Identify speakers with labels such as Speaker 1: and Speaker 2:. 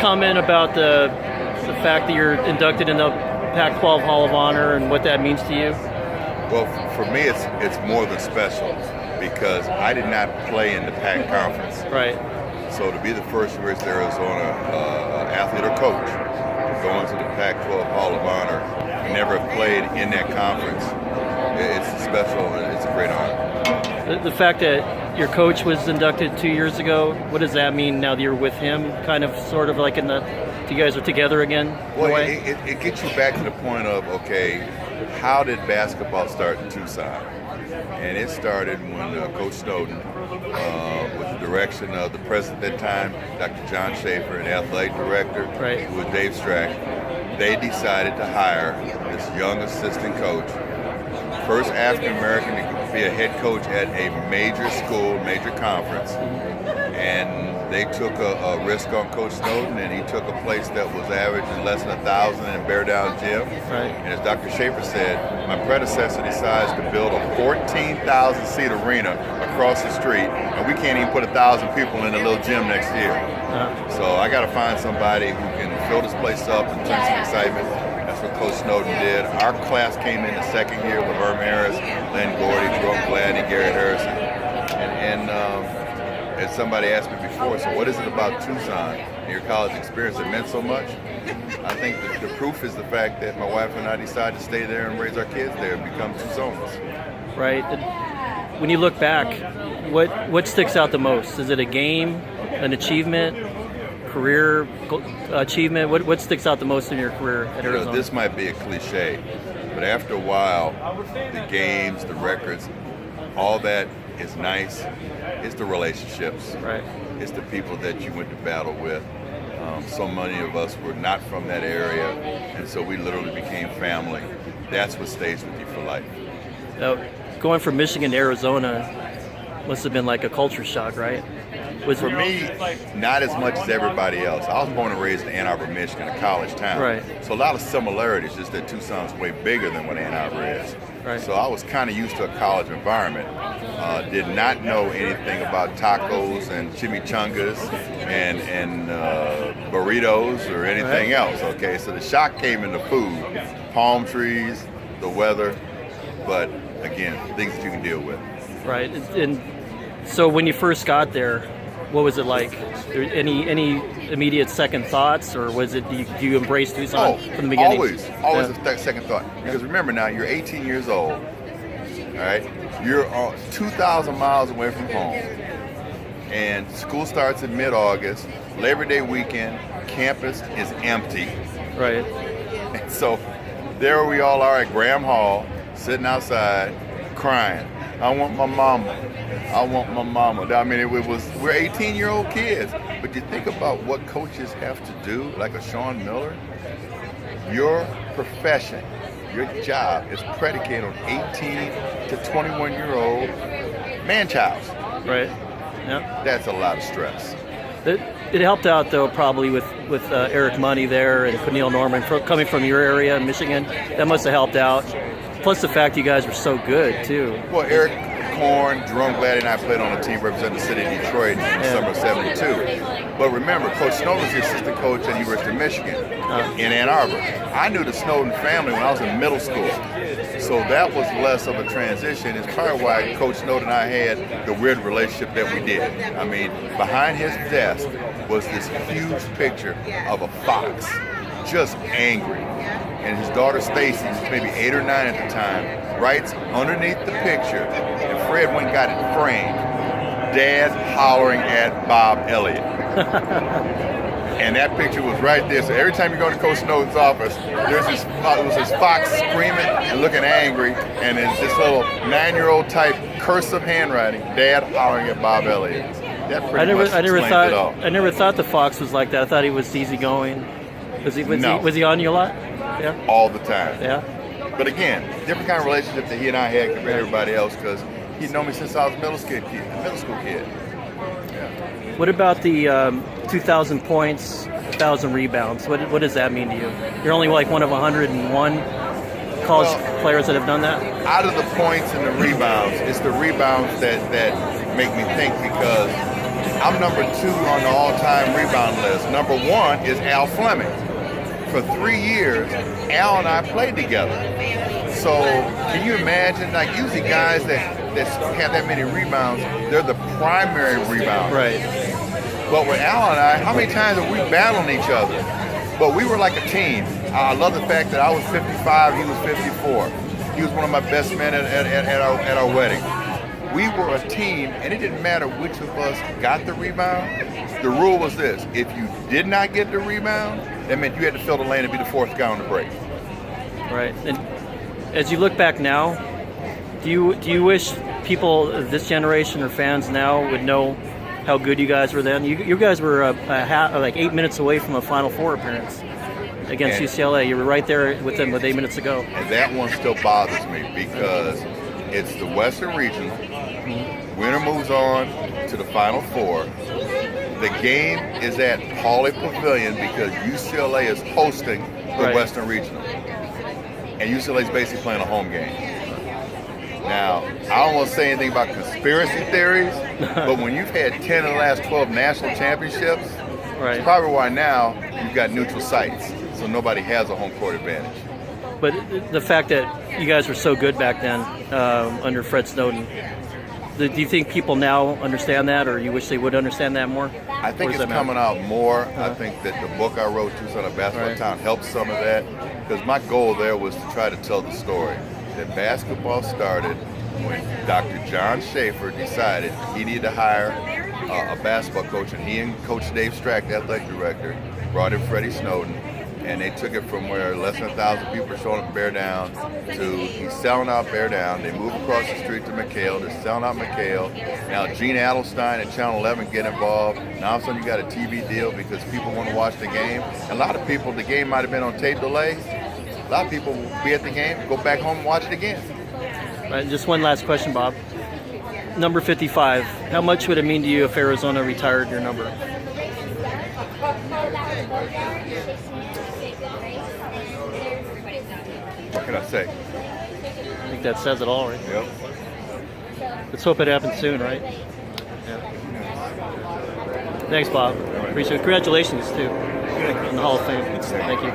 Speaker 1: comment about the fact that you're inducted in the Pac-12 Hall of Honor and what that means to you?
Speaker 2: Well, for me, it's more than special because I did not play in the Pac conference.
Speaker 1: Right.
Speaker 2: So to be the first University of Arizona athlete or coach to go into the Pac-12 Hall of Honor, never have played in that conference, it's special and it's a great honor.
Speaker 1: The fact that your coach was inducted 2 years ago, what does that mean now that you're with him? Kind of, sort of like you guys are together again?
Speaker 2: Well, it gets you back to the point of, okay, how did basketball start in Tucson? And it started when Coach Snowden, with the direction of the president at that time, Dr. John Schaefer, and the athletic director,
Speaker 1: right,
Speaker 2: who was Dave Strack, they decided to hire this young assistant coach, first African-American to be a head coach at a major school, major conference. And they took a risk on Coach Snowden, and he took a place that was averaging less than 1,000 in Bear Down Gym.
Speaker 1: Right.
Speaker 2: And as Dr. Schaefer said, my predecessor decides to build a 14,000-seat arena across the street, and we can't even put 1,000 people in a little gym next year. So I got to find somebody who can fill this place up and turn some excitement. That's what Coach Snowden did. Our class came in the second year with Herm Harris, Len Gordy, Jerome Gladney, Gary Harrison. And as somebody asked me before, so what is it about Tucson and your college experience that meant so much? I think the proof is the fact that my wife and I decided to stay there and raise our kids there and become Tucsonans.
Speaker 1: Right. When you look back, what sticks out the most? Is it a game, an achievement, career achievement? What sticks out the most in your career at Arizona?
Speaker 2: This might be a cliche, but after a while, the games, the records, all that is nice. It's the relationships.
Speaker 1: Right.
Speaker 2: It's the people that you went to battle with. So many of us were not from that area, and so we literally became family. That's what stays with you for life.
Speaker 1: Going from Michigan to Arizona must have been like a culture shock, right?
Speaker 2: For me, not as much as everybody else. I was born and raised in Ann Arbor, Michigan, a college town.
Speaker 1: Right.
Speaker 2: So a lot of similarities, just that Tucson's way bigger than what Ann Arbor is.
Speaker 1: Right.
Speaker 2: So I was kind of used to a college environment. Did not know anything about tacos and chimichangas and burritos or anything else, okay? So the shock came in the food, palm trees, the weather, but again, things that you can deal with.
Speaker 1: Right. And so when you first got there, what was it like? Any immediate second thoughts, or was it do you embrace Tucson from the beginning?
Speaker 2: Always a second thought. Because remember now, you're 18 years old, all right? You're 2,000 miles away from home, and school starts in mid-August. Labor Day weekend, campus is empty.
Speaker 1: Right.
Speaker 2: And so there we all are at Graham Hall, sitting outside, crying. I want my mama. I want my mama. I mean, we're 18-year-old kids. But you think about what coaches have to do, like a Sean Miller. Your profession, your job is predicated on 18 to 21-year-old man-childs.
Speaker 1: Right. Yeah.
Speaker 2: That's a lot of stress.
Speaker 1: It helped out, though, probably with Eric Money there and Neil Norman coming from your area in Michigan. That must have helped out. Plus the fact you guys were so good, too.
Speaker 2: Well, Eric Korn, Jerome Gladney, and I played on a team representing the city of Detroit in the summer of '72. But remember, Coach Snowden was the assistant coach at the University of Michigan in Ann Arbor. I knew the Snowden family when I was in middle school. So that was less of a transition. It's probably why Coach Snowden and I had the weird relationship that we did. I mean, behind his desk was this huge picture of a fox, just angry. And his daughter Stacy, maybe 8 or 9 at the time, writes underneath the picture, and Fred went and got it framed, Dad hollering at Bob Elliott. And that picture was right there. So every time you go to Coach Snowden's office, it was this fox screaming and looking angry, and it's this little 9-year-old type cursive handwriting, Dad hollering at Bob Elliott. That pretty much explains it all.
Speaker 1: I never thought the fox was like that. I thought he was easygoing. Was he on you a lot? Yeah.
Speaker 2: All the time.
Speaker 1: Yeah.
Speaker 2: But again, different kind of relationship that he and I had compared to everybody else, because he'd known me since I was a middle school kid. Yeah.
Speaker 1: What about the 2,000 points, 1,000 rebounds? What does that mean to you? You're only like one of 101 college players that have done that?
Speaker 2: Out of the points and the rebounds, it's the rebounds that make me think, because I'm number 2 on the all-time rebound list. Number 1 is Al Fleming. For 3 years, Al and I played together. So can you imagine, like usually guys that have that many rebounds, they're the primary rebounder.
Speaker 1: Right.
Speaker 2: But with Al and I, how many times have we battled each other? But we were like a team. I love the fact that I was 55, he was 54. He was one of my best men at our wedding. We were a team, and it didn't matter which of us got the rebound. The rule was this: if you did not get the rebound, that meant you had to fill the lane and be the 4th guy on the break.
Speaker 1: Right. And as you look back now, do you wish people of this generation or fans now would know how good you guys were then? You guys were like 8 minutes away from a Final Four appearance against UCLA. You were right there with them with 8 minutes to go.
Speaker 2: And that one still bothers me because it's the Western Regional. Winner moves on to the Final Four. The game is at Pauley Pavilion because UCLA is hosting the Western Regional. And UCLA is basically playing a home game. Now, I don't want to say anything about conspiracy theories, but when you've had 10 of the last 12 national championships, it's probably why now you've got neutral sites, so nobody has a home court advantage.
Speaker 1: But the fact that you guys were so good back then under Fred Snowden, do you think people now understand that, or you wish they would understand that more?
Speaker 2: I think it's coming out more. I think that the book I wrote, Tucson, A Basketball Town, helped some of that, because my goal there was to try to tell the story that basketball started when Dr. John Schaefer decided he needed to hire a basketball coach, and he and Coach Dave Strack, the athletic director, brought in Freddie Snowden, and they took it from where less than 1,000 people were showing up at Bear Down to he's selling out Bear Down. They move across the street to McHale. They're selling out McHale. Now Gene Adelstein and Channel 11 get involved. Now all of a sudden you got a TV deal because people want to watch the game. And a lot of people, the game might have been on tape delay. A lot of people will be at the game, go back home and watch it again.
Speaker 1: Right, just one last question, Bob. Number 55, how much would it mean to you if Arizona retired your number?
Speaker 2: What can I say?
Speaker 1: I think that says it all, right?
Speaker 2: Yep.
Speaker 1: Let's hope it happens soon, right? Yeah. Thanks, Bob. Appreciate it. Congratulations, too, on the Hall of Fame. Thank you.